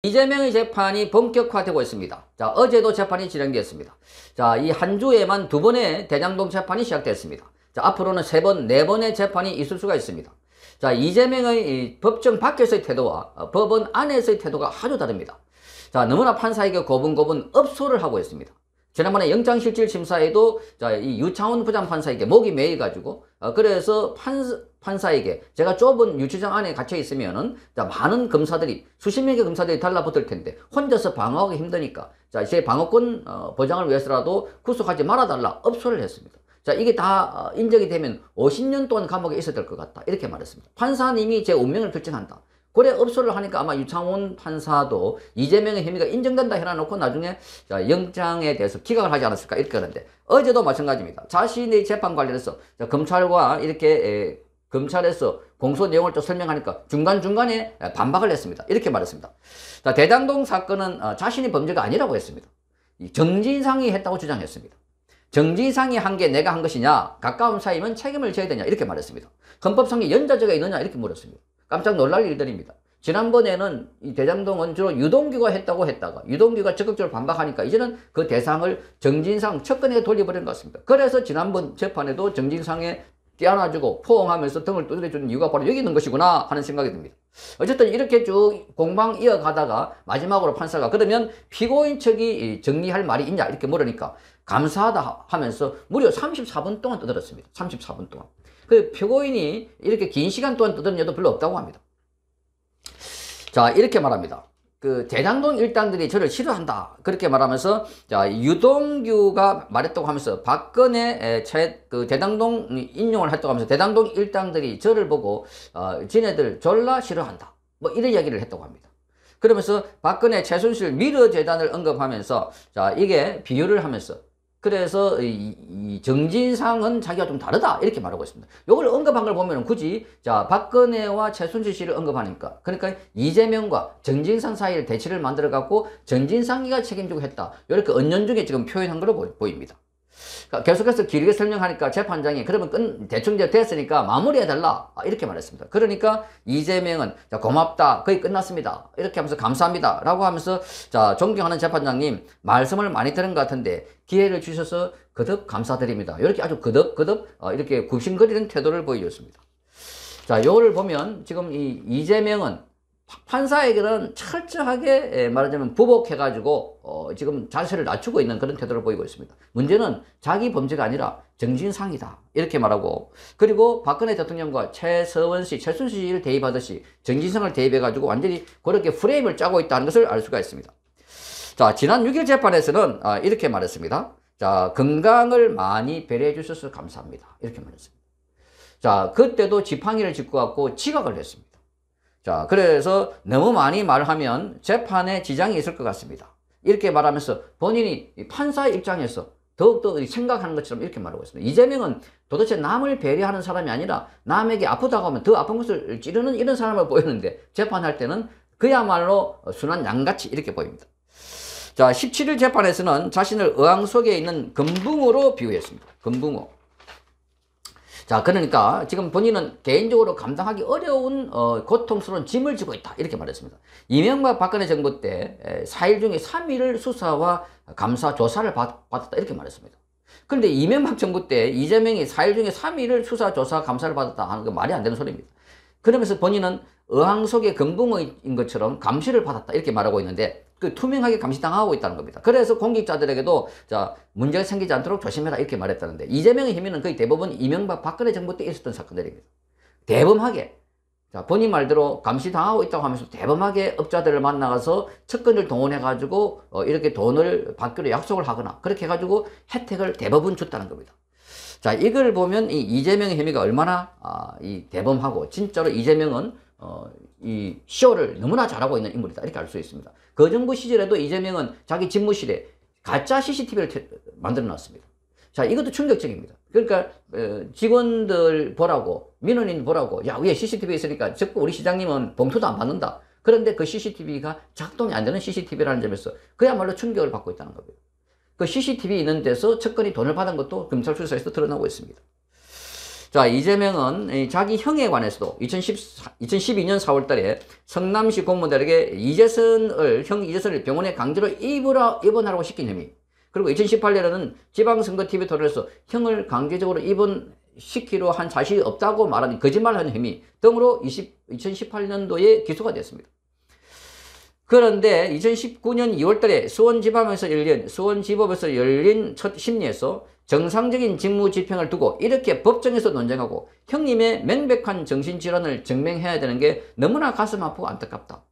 이재명의 재판이 본격화되고 있습니다. 자, 어제도 재판이 진행됐습니다. 자, 이 한 주에만 2번의 대장동 재판이 시작됐습니다. 자, 앞으로는 3번, 4번의 재판이 있을 수가 있습니다. 자, 이재명의 법정 밖에서의 태도와 법원 안에서의 태도가 아주 다릅니다. 자, 너무나 판사에게 고분고분 업소를 하고 있습니다. 지난번에 영장실질심사에도 자, 이 유창훈 부장판사에게 목이 메여가지고 그래서 판사에게 제가 좁은 유치장 안에 갇혀 있으면은 자, 많은 검사들이 수십 명의 검사들이 달라붙을 텐데 혼자서 방어하기 힘드니까 자, 제 방어권 보장을 위해서라도 구속하지 말아달라 업소를 했습니다. 자, 이게 다 인정이 되면 50년 동안 감옥에 있어야 될 것 같다 이렇게 말했습니다. 판사님이 제 운명을 결정한다. 그래 업소를 하니까 아마 유창훈 판사도 이재명의 혐의가 인정된다 해놔놓고 나중에 자, 영장에 대해서 기각을 하지 않았을까 이렇게 하는데 어제도 마찬가지입니다. 자신의 재판 관련해서 자, 검찰과 이렇게 검찰에서 공소 내용을 또 설명하니까 중간중간에 반박을 했습니다. 이렇게 말했습니다. 자, 대장동 사건은 자신이 범죄가 아니라고 했습니다. 정진상이 했다고 주장했습니다. 정진상이 한 게 내가 한 것이냐, 가까운 사이면 책임을 져야 되냐 이렇게 말했습니다. 헌법상의 연좌제가 있느냐 이렇게 물었습니다. 깜짝 놀랄 일들입니다. 지난번에는 이 대장동은 주로 유동규가 했다고 했다가 유동규가 적극적으로 반박하니까 이제는 그 대상을 정진상 측근에게 돌려버린 것 같습니다. 그래서 지난번 재판에도 정진상에 띄안아주고 포옹하면서 등을 두드려주는 이유가 바로 여기 있는 것이구나 하는 생각이 듭니다. 어쨌든 이렇게 쭉 공방 이어가다가 마지막으로 판사가 그러면 피고인 측이 정리할 말이 있냐 이렇게 물으니까 감사하다 하면서 무려 34분 동안 떠들었습니다. 34분 동안. 그 피고인이 이렇게 긴 시간 동안 떠드는 여도 별로 없다고 합니다. 자, 이렇게 말합니다. 그 대장동 일당들이 저를 싫어한다 그렇게 말하면서 자, 유동규가 말했다고 하면서 박근혜 그 대장동 인용을 했다고 하면서 대장동 일당들이 저를 보고 지네들 졸라 싫어한다 뭐 이런 이야기를 했다고 합니다. 그러면서 박근혜 최순실 미르 재단을 언급하면서 자, 이게 비유를 하면서 그래서 이 정진상은 자기가 좀 다르다 이렇게 말하고 있습니다. 이걸 언급한 걸 보면 굳이 자, 박근혜와 최순실 씨를 언급하니까 그러니까 이재명과 정진상 사이를 대치를 만들어 갖고 정진상이가 책임지고 했다 이렇게 은연중에 지금 표현한 걸로 보입니다. 계속해서 길게 설명하니까 재판장이 그러면 대충 이제 됐으니까 마무리해달라 이렇게 말했습니다. 그러니까 이재명은 자, 고맙다 거의 끝났습니다 이렇게 하면서 감사합니다 라고 하면서 자, 존경하는 재판장님 말씀을 많이 들은 것 같은데 기회를 주셔서 거듭 감사드립니다 이렇게 아주 거듭 이렇게 굽신거리는 태도를 보여줬습니다. 자, 요거를 보면 지금 이 이재명은 판사에게는 철저하게 말하자면 부복해가지고 지금 자세를 낮추고 있는 그런 태도를 보이고 있습니다. 문제는 자기 범죄가 아니라 정진상이다 이렇게 말하고 그리고 박근혜 대통령과 최서원 씨, 최순실 씨를 대입하듯이 정진상을 대입해가지고 완전히 그렇게 프레임을 짜고 있다는 것을 알 수가 있습니다. 자, 지난 6일 재판에서는 이렇게 말했습니다. 자, 건강을 많이 배려해 주셔서 감사합니다 이렇게 말했습니다. 자, 그때도 지팡이를 짚고 갖고 지각을 했습니다. 자, 그래서 너무 많이 말하면 재판에 지장이 있을 것 같습니다. 이렇게 말하면서 본인이 판사의 입장에서 더욱더 생각하는 것처럼 이렇게 말하고 있습니다. 이재명은 도대체 남을 배려하는 사람이 아니라 남에게 아프다고 하면 더 아픈 것을 찌르는 이런 사람을 보이는데 재판할 때는 그야말로 순한 양같이 이렇게 보입니다. 자, 17일 재판에서는 자신을 의왕 속에 있는 금붕어로 비유했습니다. 금붕어. 자, 그러니까 지금 본인은 개인적으로 감당하기 어려운 고통스러운 짐을 지고 있다 이렇게 말했습니다. 이명박 박근혜 정부 때 4일 중에 3일을 수사와 감사 조사를 받았다 이렇게 말했습니다. 그런데 이명박 정부 때 이재명이 4일 중에 3일을 수사 조사 감사를 받았다 하는 건 말이 안 되는 소리입니다. 그러면서 본인은 어항 속의 금붕어인 것처럼 감시를 받았다 이렇게 말하고 있는데 그 투명하게 감시당하고 있다는 겁니다. 그래서 공직자들에게도 자, 문제가 생기지 않도록 조심해라 이렇게 말했다는데 이재명의 혐의는 거의 대부분 이명박 박근혜 정부 때 있었던 사건들입니다. 대범하게 자, 본인 말대로 감시당하고 있다고 하면서 대범하게 업자들을 만나가서 측근을 동원해가지고 이렇게 돈을 받기로 약속을 하거나 그렇게 해가지고 혜택을 대부분 줬다는 겁니다. 자, 이걸 보면 이 이재명의 혐의가 얼마나 이 대범하고 진짜로 이재명은 이 쇼를 너무나 잘하고 있는 인물이다 이렇게 알 수 있습니다. 그 정부 시절에도 이재명은 자기 집무실에 가짜 CCTV를 만들어 놨습니다. 자, 이것도 충격적입니다. 그러니까 직원들 보라고 민원인 보라고 야, 위에 CCTV 있으니까 자꾸 우리 시장님은 봉투도 안 받는다. 그런데 그 CCTV가 작동이 안 되는 CCTV라는 점에서 그야말로 충격을 받고 있다는 겁니다. 그 CCTV 있는 데서 측근이 돈을 받은 것도 검찰 수사에서 드러나고 있습니다. 자, 이재명은 자기 형에 관해서도 2012년 4월 달에 성남시 공무원들에게 형 이재선을 병원에 강제로 입원하라고 시킨 혐의. 그리고 2018년에는 지방선거 TV 토론에서 형을 강제적으로 입원시키려 한 사실이 없다고 말하는 거짓말하는 혐의 등으로 2018년도에 기소가 됐습니다. 그런데 2019년 2월 달에 수원지법에서 열린 첫 심리에서 정상적인 직무 집행을 두고 이렇게 법정에서 논쟁하고 형님의 명백한 정신질환을 증명해야 되는 게 너무나 가슴 아프고 안타깝다.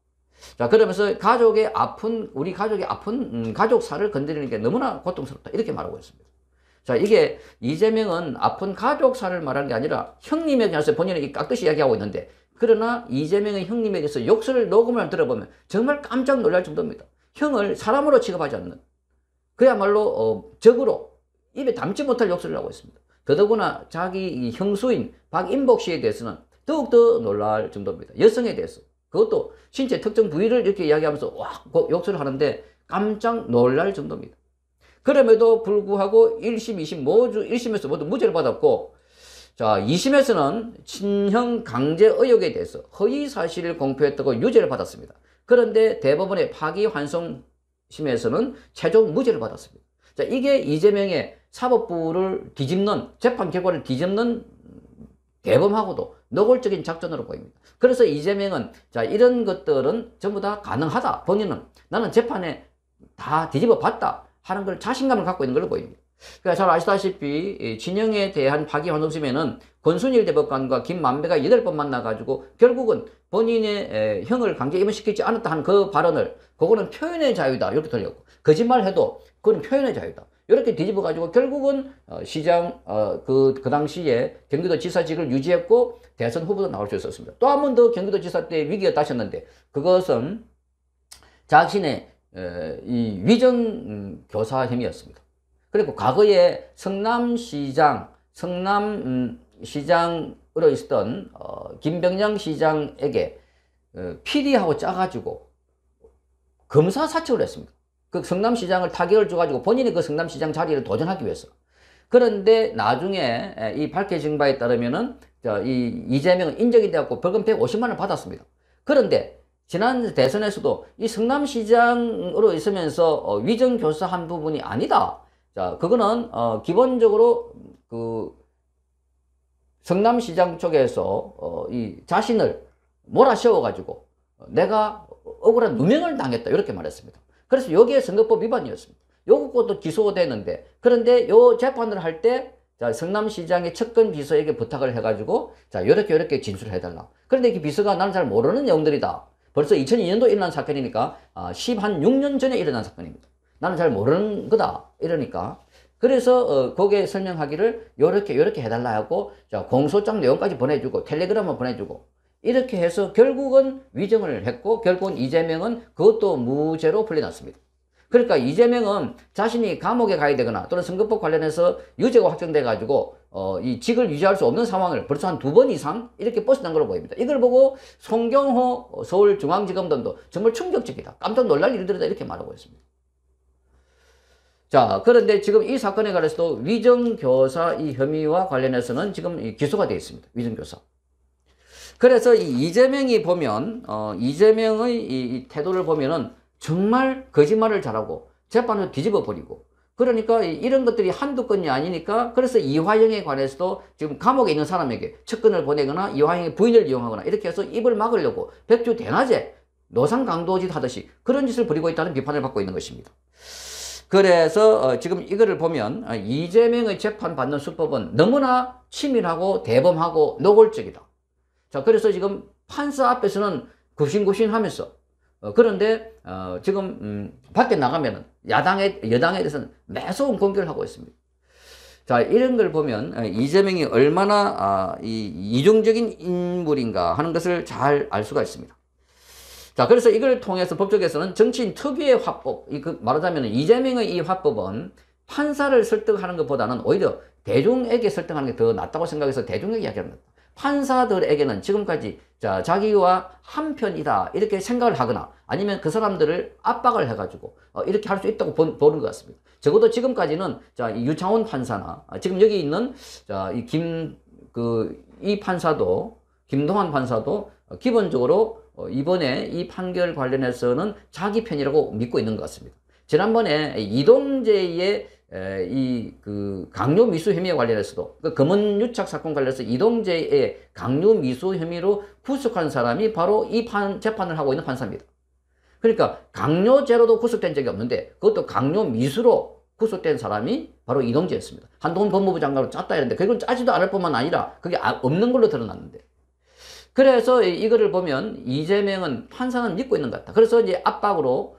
자, 그러면서 우리 가족의 아픈 가족사를 건드리는 게 너무나 고통스럽다. 이렇게 말하고 있습니다. 자, 이게 이재명은 아픈 가족사를 말하는 게 아니라 형님에 대해서 본인이 깍듯이 이야기하고 있는데, 그러나 이재명의 형님에 대해서 욕설 녹음을 들어보면 정말 깜짝 놀랄 정도입니다. 형을 사람으로 취급하지 않는, 그야말로 적으로 입에 담지 못할 욕설을 하고 있습니다. 더더구나 자기 형수인 박인복 씨에 대해서는 더욱더 놀랄 정도입니다. 여성에 대해서, 그것도 신체 특정 부위를 이렇게 이야기하면서 욕설을 하는데 깜짝 놀랄 정도입니다. 그럼에도 불구하고 1심, 2심 모두 1심에서 모두 무죄를 받았고, 자, 2심에서는 친형 강제 의혹에 대해서 허위 사실을 공표했다고 유죄를 받았습니다. 그런데 대법원의 파기환송심에서는 최종 무죄를 받았습니다. 자, 이게 이재명의 사법부를 뒤집는, 재판 결과를 뒤집는 대범하고도 노골적인 작전으로 보입니다. 그래서 이재명은 자, 이런 것들은 전부 다 가능하다. 본인은 나는 재판에 다 뒤집어 봤다 하는 걸 자신감을 갖고 있는 걸로 보입니다. 그러니까 잘 아시다시피 진영에 대한 파기환송심에는 권순일 대법관과 김만배가 8번 만나가지고 결국은 본인의 형을 강제 입원시키지 않았다 하는 그 발언을, 그거는 표현의 자유다 이렇게 들렸고, 거짓말해도 그건 표현의 자유다 이렇게 뒤집어가지고 결국은 시장 그 당시에 경기도 지사직을 유지했고 대선 후보도 나올 수 있었습니다. 또 한 번 더 경기도 지사 때 위기가 닥쳤는데 그것은 자신의 이 위정 교사 혐의였습니다. 그리고 과거에 성남시장으로 있었던 김병장 시장에게 PD하고 짜가지고 검사 사측을 했습니다. 그 성남시장을 타격을 줘가지고 본인이 그 성남시장 자리를 도전하기 위해서. 그런데 나중에 이 밝혀진 바에 따르면은 이 이재명은 인정이 되었고 벌금 150만 원을 받았습니다. 그런데 지난 대선에서도 이 성남시장으로 있으면서 위정교사한 부분이 아니다. 자, 그거는 기본적으로 그 성남시장 쪽에서 이 자신을 몰아세워가지고 내가 억울한 누명을 당했다 이렇게 말했습니다. 그래서 여기에 선거법 위반이었습니다. 요것도 기소되는데, 그런데 요 재판을 할 때 성남시장의 측근 비서에게 부탁을 해가지고 자, 요렇게 진술을 해달라. 그런데 이 비서가 나는 잘 모르는 내용들이다. 벌써 2002년도 일어난 사건이니까 16년 전에 일어난 사건입니다. 나는 잘 모르는 거다 이러니까, 그래서 거기에 설명하기를 요렇게 해달라 하고 자, 공소장 내용까지 보내주고 텔레그램을 보내주고 이렇게 해서 결국은 위정을 했고, 결국은 이재명은 그것도 무죄로 풀려났습니다. 그러니까 이재명은 자신이 감옥에 가야 되거나 또는 선거법 관련해서 유죄가 확정돼 가지고 이 직을 유지할 수 없는 상황을 벌써 한 2번 이상 이렇게 벗어난 걸로 보입니다. 이걸 보고 송경호 서울중앙지검장도 정말 충격적이다, 깜짝 놀랄 일들이다 이렇게 말하고 있습니다. 자, 그런데 지금 이 사건에 관해서도 위정교사 이 혐의와 관련해서는 지금 기소가 되어 있습니다. 위정교사. 그래서 이 이재명이 보면 이재명의 이 태도를 보면은 정말 거짓말을 잘하고 재판을 뒤집어 버리고, 그러니까 이런 것들이 한두 건이 아니니까, 그래서 이화영에 관해서도 지금 감옥에 있는 사람에게 측근을 보내거나 이화영의 부인을 이용하거나 이렇게 해서 입을 막으려고 백주대낮에 노상강도짓 하듯이 그런 짓을 벌이고 있다는 비판을 받고 있는 것입니다. 그래서 지금 이거를 보면 이재명의 재판받는 수법은 너무나 치밀하고 대범하고 노골적이다. 자, 그래서 지금 판사 앞에서는 굽신굽신 하면서 그런데 지금 밖에 나가면은 여당에 대해서는 매서운 공격을 하고 있습니다. 자, 이런 걸 보면 이재명이 얼마나 이중적인 인물인가 하는 것을 잘 알 수가 있습니다. 자, 그래서 이걸 통해서 법조계에서는 정치인 특유의 화법, 말하자면 이재명의 이 화법은 판사를 설득하는 것보다는 오히려 대중에게 설득하는 게 더 낫다고 생각해서 대중에게 이야기합니다. 판사들에게는 지금까지 자기와 한편이다 이렇게 생각을 하거나 아니면 그 사람들을 압박을 해가지고 이렇게 할 수 있다고 보는 것 같습니다. 적어도 지금까지는 유창훈 판사나 지금 여기 있는 이 판사도, 김동완 판사도 기본적으로 이번에 이 판결 관련해서는 자기 편이라고 믿고 있는 것 같습니다. 지난번에 이동재의 강요 미수 혐의에 관련해서도, 검은 유착 사건 관련해서 이동재의 강요 미수 혐의로 구속한 사람이 바로 이 재판을 하고 있는 판사입니다. 그러니까 강요죄로도 구속된 적이 없는데 그것도 강요 미수로 구속된 사람이 바로 이동재였습니다. 한동훈 법무부 장관으로 짰다 이랬는데 그건 짜지도 않을 뿐만 아니라 그게 없는 걸로 드러났는데, 그래서 이거를 보면 이재명은 판사는 믿고 있는 것 같다. 그래서 이제 압박으로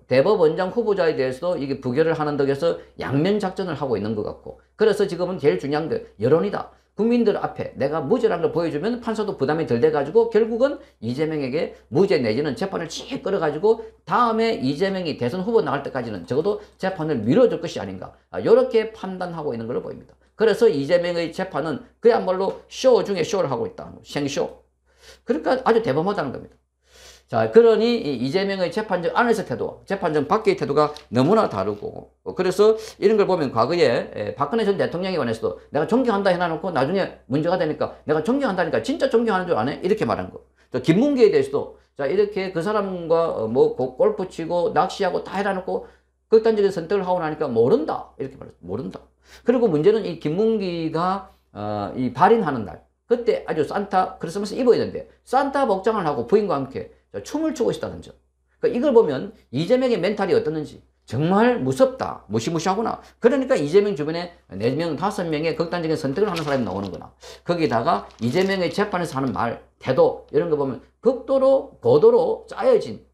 대법원장 후보자에 대해서도 이게 부결을 하는 덕에서 양면 작전을 하고 있는 것 같고, 그래서 지금은 제일 중요한 게 여론이다. 국민들 앞에 내가 무죄라는 걸 보여주면 판사도 부담이 덜 돼가지고 결국은 이재명에게 무죄 내지는 재판을 칙 끌어가지고 다음에 이재명이 대선 후보 나갈 때까지는 적어도 재판을 미뤄줄 것이 아닌가, 이렇게 판단하고 있는 걸로 보입니다. 그래서 이재명의 재판은 그야말로 쇼 중에 쇼를 하고 있다. 생쇼. 그러니까 아주 대범하다는 겁니다. 자, 그러니 이재명의 재판정 안에서 태도, 재판정 밖의 태도가 너무나 다르고, 그래서 이런 걸 보면 과거에 박근혜 전 대통령에 관해서도 내가 존경한다 해놔놓고 나중에 문제가 되니까 내가 존경한다니까 진짜 존경하는 줄 아네? 이렇게 말한 거. 또 김문기에 대해서도 자, 이렇게 그 사람과 골프 치고 낚시하고 다 해놔놓고 극단적인 선택을 하고 나니까 모른다. 이렇게 말했어. 모른다. 그리고 문제는 이 김문기가 이 발인하는 날, 그때 아주 산타 크리스마스 입어야 되는데 산타 복장을 하고 부인과 함께 춤을 추고 있다는 점. 그러니까 이걸 보면 이재명의 멘탈이 어떻는지 정말 무섭다, 무시무시하구나. 그러니까 이재명 주변에 4명, 5명의 극단적인 선택을 하는 사람이 나오는구나. 거기다가 이재명의 재판에서 하는 말, 태도 이런 거 보면 극도로 고도로 짜여진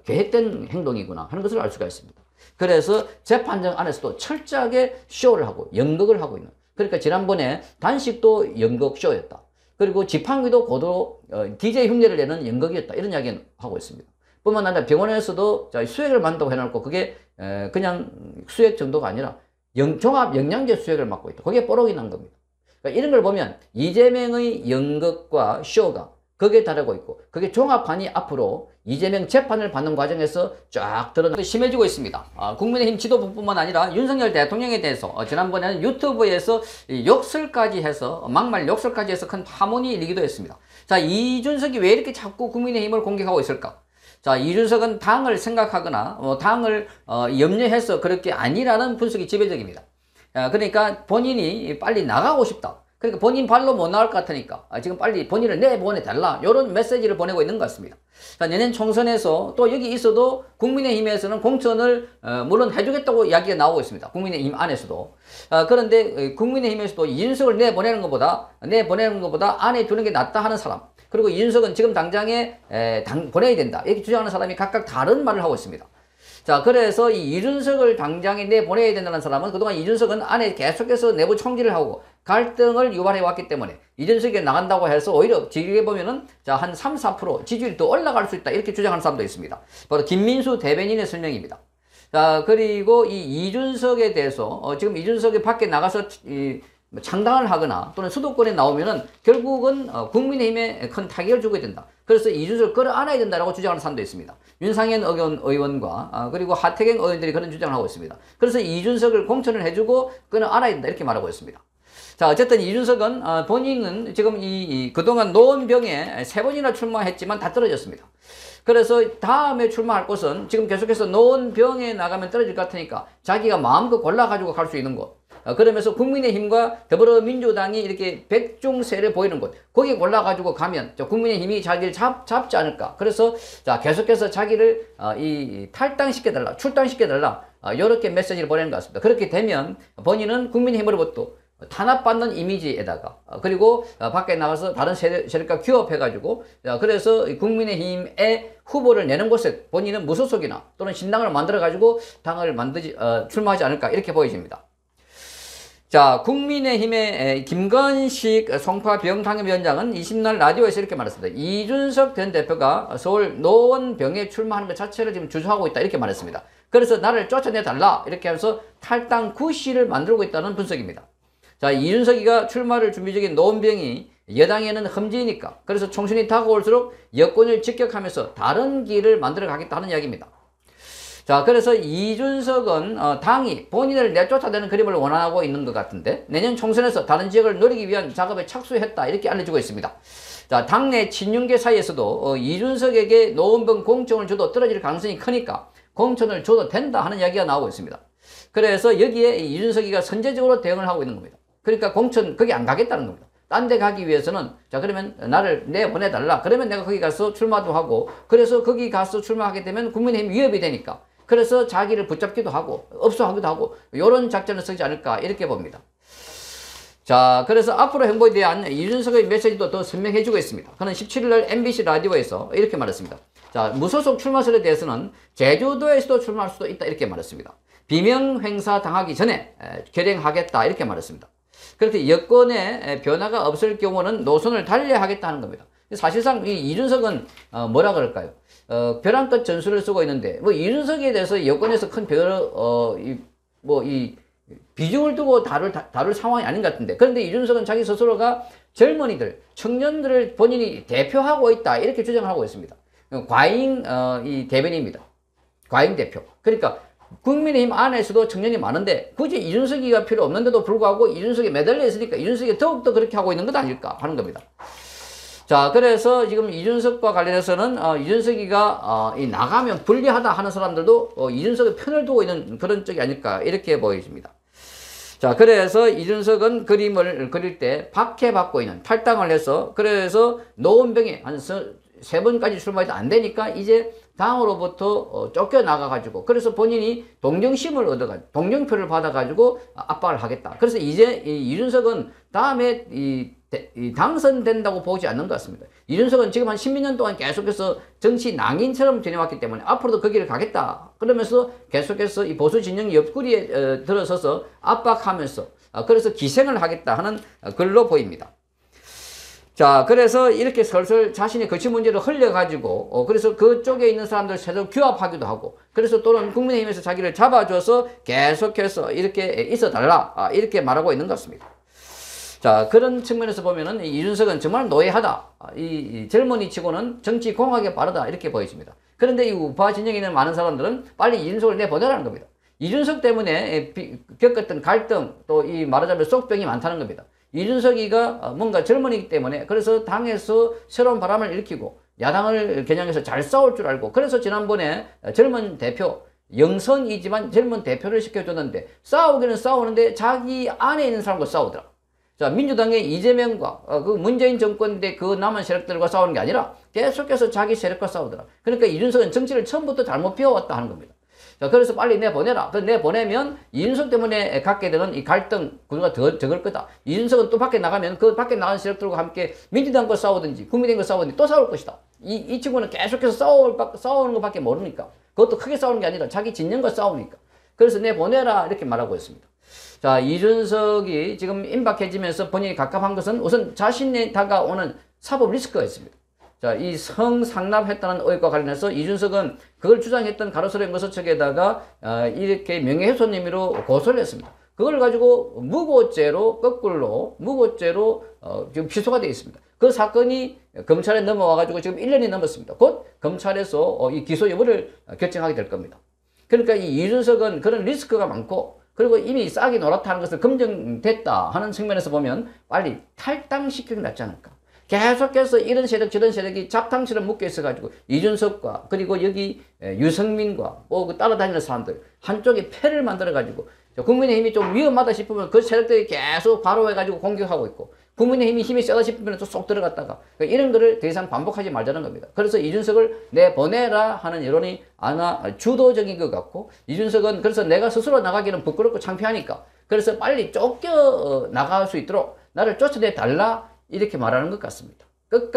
계획된 행동이구나 하는 것을 알 수가 있습니다. 그래서 재판정 안에서도 철저하게 쇼를 하고 연극을 하고 있는, 그러니까 지난번에 단식도 연극 쇼였다. 그리고 지팡이도 고도로 DJ 흉내를 내는 연극이었다. 이런 이야기는 하고 있습니다. 뿐만 아니라 병원에서도 수액을 만든다고 해놓고 그게 그냥 수액 정도가 아니라 종합 영양제 수액을 맡고 있다. 그게 뽀록이 난 겁니다. 그러니까 이런 걸 보면 이재명의 연극과 쇼가 그게 다르고 있고, 그게 종합판이 앞으로 이재명 재판을 받는 과정에서 쫙 드러나고 심해지고 있습니다. 국민의힘 지도부뿐만 아니라 윤석열 대통령에 대해서 지난번에는 유튜브에서 욕설까지 해서 막말 욕설까지 해서 큰 파문이 일기도 했습니다. 자, 이준석이 왜 이렇게 자꾸 국민의힘을 공격하고 있을까? 자, 이준석은 당을 생각하거나 당을 염려해서 그렇게 아니라는 분석이 지배적입니다. 그러니까 본인이 빨리 나가고 싶다. 그러니까 본인 발로 못 나올 것 같으니까 지금 빨리 본인을 내보내달라, 이런 메시지를 보내고 있는 것 같습니다. 자, 내년 총선에서 또 여기 있어도 국민의힘에서는 공천을 물론 해주겠다고 이야기가 나오고 있습니다. 국민의힘 안에서도. 그런데 국민의힘에서도 이준석을 내보내는 것보다 안에 두는 게 낫다 하는 사람, 그리고 이준석은 지금 당장에 보내야 된다 이렇게 주장하는 사람이 각각 다른 말을 하고 있습니다. 자, 그래서 이 이준석을 당장에 내보내야 된다는 사람은 그동안 이준석은 안에 계속해서 내부 총질을 하고 갈등을 유발해 왔기 때문에 이준석이 나간다고 해서 오히려 지지율에 보면은 자, 한 3, 4% 지지율이 더 올라갈 수 있다 이렇게 주장하는 사람도 있습니다. 바로 김민수 대변인의 설명입니다. 자, 그리고 이 이준석에 대해서 지금 이준석이 밖에 나가서 창당을 하거나 또는 수도권에 나오면은 결국은 국민의힘에 큰 타격을 주게 된다. 그래서 이준석을 끌어안아야 된다라고 주장하는 사람도 있습니다. 윤상현 의원과 그리고 하태경 의원들이 그런 주장을 하고 있습니다. 그래서 이준석을 공천을 해주고 끌어안아야 된다 이렇게 말하고 있습니다. 자, 어쨌든 이준석은 본인은 지금 그동안 노원병에 3번이나 출마했지만 다 떨어졌습니다. 그래서 다음에 출마할 곳은 지금 계속해서 노원병에 나가면 떨어질 것 같으니까 자기가 마음껏 골라가지고 갈 수 있는 곳, 그러면서 국민의힘과 더불어민주당이 이렇게 백중세를 보이는 곳, 거기 골라가지고 가면 국민의힘이 자기를 잡지 않을까. 그래서 자, 계속해서 자기를 탈당시켜달라, 출당시켜달라, 이렇게 메시지를 보내는 것 같습니다. 그렇게 되면 본인은 국민의힘으로부터 탄압받는 이미지에다가 그리고 밖에 나가서 다른 세력과 규합해가지고 그래서 국민의힘의 후보를 내는 곳에 본인은 무소속이나 또는 신당을 만들어가지고 당을 출마하지 않을까 이렇게 보여집니다. 자, 국민의힘의 김건식 송파병당협위원장은 20날 라디오에서 이렇게 말했습니다. 이준석 전 대표가 서울 노원병에 출마하는 것 자체를 지금 주저하고 있다 이렇게 말했습니다. 그래서 나를 쫓아내달라 이렇게 하면서 탈당 구실을 만들고 있다는 분석입니다. 자, 이준석이가 출마를 준비 중인 노원병이 여당에는 험지니까 그래서 총선이 다가올수록 여권을 직격하면서 다른 길을 만들어 가겠다 하는 이야기입니다. 자, 그래서 이준석은 당이 본인을 내쫓아내는 그림을 원하고 있는 것 같은데 내년 총선에서 다른 지역을 노리기 위한 작업에 착수했다 이렇게 알려지고 있습니다. 자, 당내 친윤계 사이에서도 이준석에게 노원병 공천을 줘도 떨어질 가능성이 크니까 공천을 줘도 된다 하는 이야기가 나오고 있습니다. 그래서 여기에 이준석이가 선제적으로 대응을 하고 있는 겁니다. 그러니까 공천 거기 안 가겠다는 겁니다. 딴 데 가기 위해서는 자 그러면 나를 내보내달라. 그러면 내가 거기 가서 출마도 하고 그래서 거기 가서 출마하게 되면 국민의힘 위협이 되니까 그래서 자기를 붙잡기도 하고 업소하기도 하고 이런 작전을 쓰지 않을까 이렇게 봅니다. 자, 그래서 앞으로 행보에 대한 이준석의 메시지도 더 선명해지고 있습니다. 그는 17일날 MBC 라디오에서 이렇게 말했습니다. 자, 무소속 출마설에 대해서는 제주도에서도 출마할 수도 있다 이렇게 말했습니다. 비명 행사 당하기 전에 결행하겠다 이렇게 말했습니다. 그렇게 여권에 변화가 없을 경우는 노선을 달리해야 하겠다는 겁니다. 사실상 이 이준석은 뭐라 그럴까요? 벼랑 끝 전술을 쓰고 있는데 뭐 이준석에 대해서 여권에서 큰 비중을 두고 다룰 상황이 아닌 것 같은데 그런데 이준석은 자기 스스로가 젊은이들, 청년들을 본인이 대표하고 있다 이렇게 주장을 하고 있습니다. 과잉 이 대변인입니다. 과잉 대표. 그러니까 국민의힘 안에서도 청년이 많은데 굳이 이준석이가 필요 없는데도 불구하고 이준석이 매달려 있으니까 이준석이 더욱더 그렇게 하고 있는 것 아닐까 하는 겁니다. 자, 그래서 지금 이준석과 관련해서는 이준석이가 나가면 불리하다 하는 사람들도 이준석의 편을 두고 있는 그런 쪽이 아닐까 이렇게 보여집니다. 자, 그래서 이준석은 그림을 그릴 때 박해받고 있는 탈당을 해서 그래서 노원병에 한 3번까지 출마해도 안 되니까 이제 당으로부터 쫓겨나가가지고 그래서 본인이 동정심을 얻어가지고 동정표를 받아가지고 압박을 하겠다. 그래서 이제 이준석은 다음에 당선된다고 보지 않는 것 같습니다. 이준석은 지금 한 10몇 년 동안 계속해서 정치 낭인처럼 지내왔기 때문에 앞으로도 그 길을 가겠다. 그러면서 계속해서 이 보수 진영 옆구리에 들어서서 압박하면서 그래서 기생을 하겠다 하는 글로 보입니다. 자, 그래서 이렇게 슬슬 자신의 거취 문제를 흘려가지고, 그래서 그쪽에 있는 사람들 새로 규합하기도 하고, 그래서 또는 국민의힘에서 자기를 잡아줘서 계속해서 이렇게 있어달라, 이렇게 말하고 있는 것 같습니다. 자, 그런 측면에서 보면은 이준석은 정말 노예하다. 이 젊은이 치고는 정치 공학에 빠르다. 이렇게 보여집니다. 그런데 이 우파 진영에 있는 많은 사람들은 빨리 이준석을 내보내라는 겁니다. 이준석 때문에 겪었던 갈등, 또 이 말하자면 속병이 많다는 겁니다. 이준석이가 뭔가 젊은이기 때문에 그래서 당에서 새로운 바람을 일으키고 야당을 겨냥해서 잘 싸울 줄 알고 그래서 지난번에 젊은 대표 영선이지만 젊은 대표를 시켜줬는데 싸우기는 싸우는데 자기 안에 있는 사람과 싸우더라. 자, 민주당의 이재명과 그 문재인 정권인데 그 남은 세력들과 싸우는 게 아니라 계속해서 자기 세력과 싸우더라. 그러니까 이준석은 정치를 처음부터 잘못 배워왔다 하는 겁니다. 자, 그래서 빨리 내보내라. 내보내면 이준석 때문에 갖게 되는 이 갈등 구조가 더 적을 거다. 이준석은 또 밖에 나가면 그 밖에 나간 세력들과 함께 민주당과 싸우든지 국민의힘과 싸우든지 또 싸울 것이다. 이 친구는 계속해서 싸우는 것밖에 모르니까. 그것도 크게 싸우는 게 아니라 자기 진영과 싸우니까. 그래서 내보내라 이렇게 말하고 있습니다. 자, 이준석이 지금 임박해지면서 본인이 갑갑한 것은 우선 자신이 다가오는 사법 리스크가 있습니다. 자, 이 성상납했다는 의혹과 관련해서 이준석은 그걸 주장했던 가로수로 연구소 측에다가 이렇게 명예훼손 혐의로 고소를 했습니다. 그걸 가지고 무고죄로 거꾸로 무고죄로 지금 기소가 되어 있습니다. 그 사건이 검찰에 넘어와가지고 지금 1년이 넘었습니다. 곧 검찰에서 이 기소 여부를 결정하게 될 겁니다. 그러니까 이 이준석은 그런 리스크가 많고 그리고 이미 싹이 노랗다는 것을 검증됐다 하는 측면에서 보면 빨리 탈당시키는 게 낫지 않을까. 계속해서 이런 세력 저런 세력이 잡탕처럼 묶여 있어가지고 이준석과 그리고 여기 유승민과 그 따라다니는 사람들 한쪽에 패를 만들어가지고 국민의힘이 좀 위험하다 싶으면 그 세력들이 계속 바로해가지고 공격하고 있고 국민의힘이 힘이 세다 싶으면 또 쏙 들어갔다가 그러니까 이런 거를 더 이상 반복하지 말자는 겁니다. 그래서 이준석을 내보내라 하는 여론이 아마 주도적인 것 같고 이준석은 그래서 내가 스스로 나가기는 부끄럽고 창피하니까 그래서 빨리 쫓겨 나갈 수 있도록 나를 쫓아내 달라 이렇게 말하는 것 같습니다. 끝까지